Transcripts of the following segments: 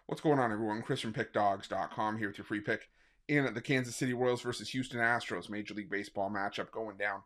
What's going on, everyone? Chris from Pickdawgz.com here with your free pick in the Kansas City Royals versus Houston Astros Major League Baseball matchup going down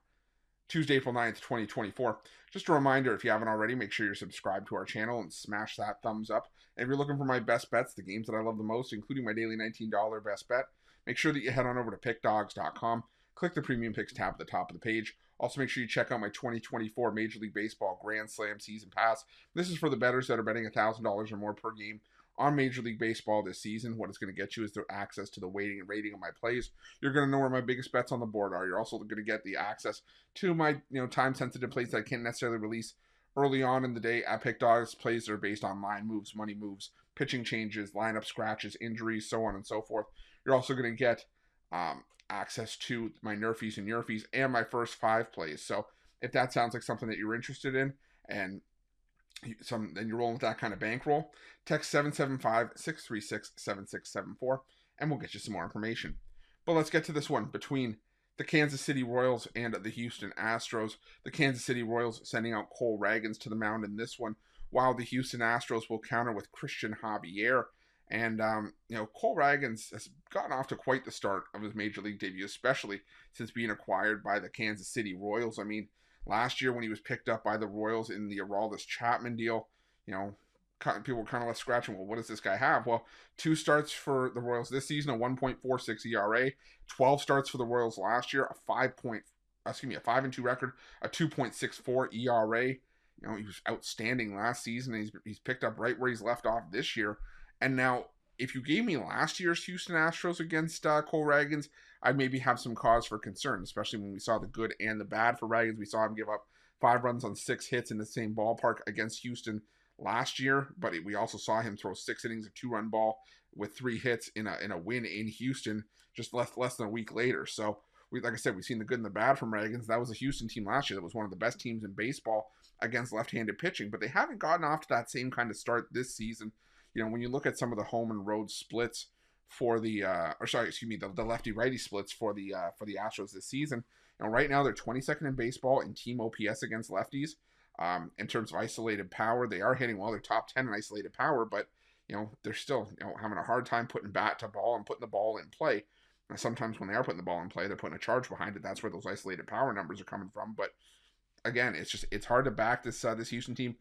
Tuesday, April 9th, 2024. Just a reminder, if you haven't already, make sure you're subscribed to our channel and smash that thumbs up. And if you're looking for my best bets, the games that I love the most, including my daily $19 best bet, make sure that you head on over to Pickdawgz.com, click the Premium Picks tab at the top of the page. Also, make sure you check out my 2024 Major League Baseball Grand Slam Season Pass. This is for the bettors that are betting $1,000 or more per game on Major League Baseball this season. What it's going to get you is the access to the weighting and rating of my plays. You're going to know where my biggest bets on the board are. You're also going to get the access to my time-sensitive plays that I can't necessarily release early on in the day at Pick Dawgz. Plays that are based on line moves, money moves, pitching changes, lineup scratches, injuries, so on and so forth. You're also going to get access to my Nerfies and Yurfies and my first 5 plays. So if that sounds like something that you're interested in, and then you're rolling with that kind of bankroll, text 775-636-7674 and we'll get you some more information. But let's get to this one between the Kansas City Royals and the Houston Astros. The Kansas City Royals sending out Cole Ragans to the mound in this one, while the Houston Astros will counter with Christian Javier. And, Cole Ragans has gotten off to quite the start of his Major League debut, especially since being acquired by the Kansas City Royals. I mean, last year when he was picked up by the Royals in the Aroldis Chapman deal, people were kind of left scratching, well, what does this guy have? Well, 2 starts for the Royals this season, a 1.46 ERA, 12 starts for the Royals last year, a 5-2 record, a 2.64 ERA. He was outstanding last season. He's picked up right where he's left off this year. And now, if you gave me last year's Houston Astros against Cole Ragans, I'd maybe have some cause for concern, especially when we saw the good and the bad for Ragans. We saw him give up 5 runs on 6 hits in the same ballpark against Houston last year, but we also saw him throw 6 innings of 2-run ball with 3 hits in a win in Houston just less than a week later. So, like I said, we've seen the good and the bad from Ragans. That was a Houston team last year that was one of the best teams in baseball against left-handed pitching, but they haven't gotten off to that same kind of start this season. When you look at some of the home and road splits for the lefty-righty splits for the Astros this season, right now they're 22nd in baseball in team OPS against lefties. In terms of isolated power, they are hitting well. They're top 10 in isolated power, but they're still having a hard time putting bat to ball and putting the ball in play. And sometimes when they are putting the ball in play, they're putting a charge behind it. That's where those isolated power numbers are coming from. But again, it's hard to back this Houston team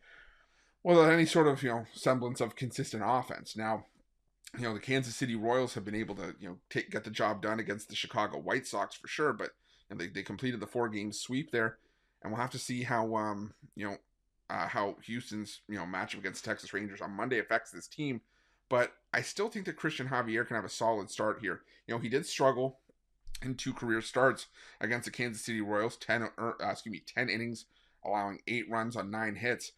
without any sort of semblance of consistent offense. Now, the Kansas City Royals have been able to get the job done against the Chicago White Sox for sure, but they completed the 4-game sweep there, and we'll have to see how how Houston's matchup against Texas Rangers on Monday affects this team. But I still think that Christian Javier can have a solid start here. He did struggle in 2 career starts against the Kansas City Royals, 10 innings, allowing 8 runs on 9 hits.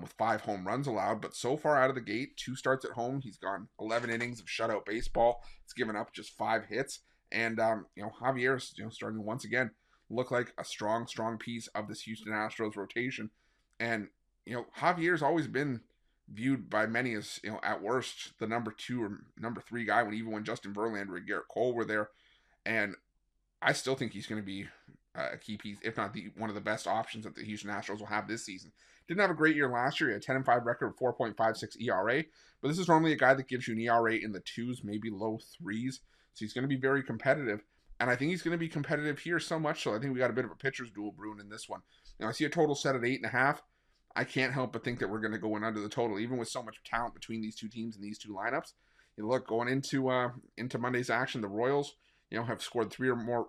With 5 home runs allowed, but so far out of the gate, 2 starts at home, he's gone 11 innings of shutout baseball. It's given up just 5 hits, and Javier's starting to once again look like a strong piece of this Houston Astros rotation. And Javier's always been viewed by many as at worst the number 2 or number 3 guy when Justin Verlander and Garrett Cole were there, and I still think he's going to be a key piece, if not one of the best options that the Houston Astros will have this season. Didn't have a great year last year. He had a 10-5 record with 4.56 ERA, but this is normally a guy that gives you an ERA in the 2s, maybe low 3s. So he's going to be very competitive, and I think he's going to be competitive here so much so I think we got a bit of a pitcher's duel brewing in this one. I see a total set at 8.5. I can't help but think that we're going to go in under the total, even with so much talent between these 2 teams and these 2 lineups. Look, going into Monday's action, the Royals have scored 3 or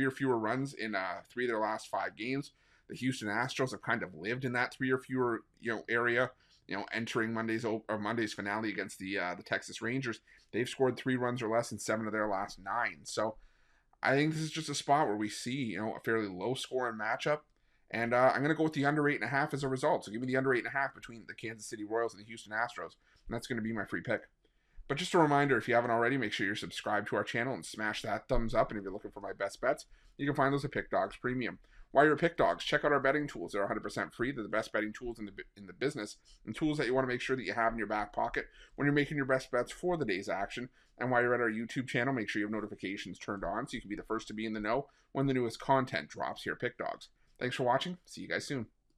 fewer runs in 3 of their last 5 games. The Houston Astros have kind of lived in that 3 or fewer area. Entering Monday's finale against the Texas Rangers, they've scored 3 runs or less in 7 of their last 9. So I think this is just a spot where we see a fairly low scoring matchup, and I'm going to go with the under 8.5 as a result. So give me the under 8.5 between the Kansas City Royals and the Houston Astros, and that's going to be my free pick. But just a reminder, if you haven't already, make sure you're subscribed to our channel and smash that thumbs up. And if you're looking for my best bets, you can find those at Pick Dawgz Premium. While you're at Pick Dawgz, check out our betting tools. They're 100% free. They're the best betting tools in the business, and tools that you want to make sure that you have in your back pocket when you're making your best bets for the day's action. And while you're at our YouTube channel, make sure you have notifications turned on so you can be the first to be in the know when the newest content drops here at Pick Dawgz. Thanks for watching. See you guys soon.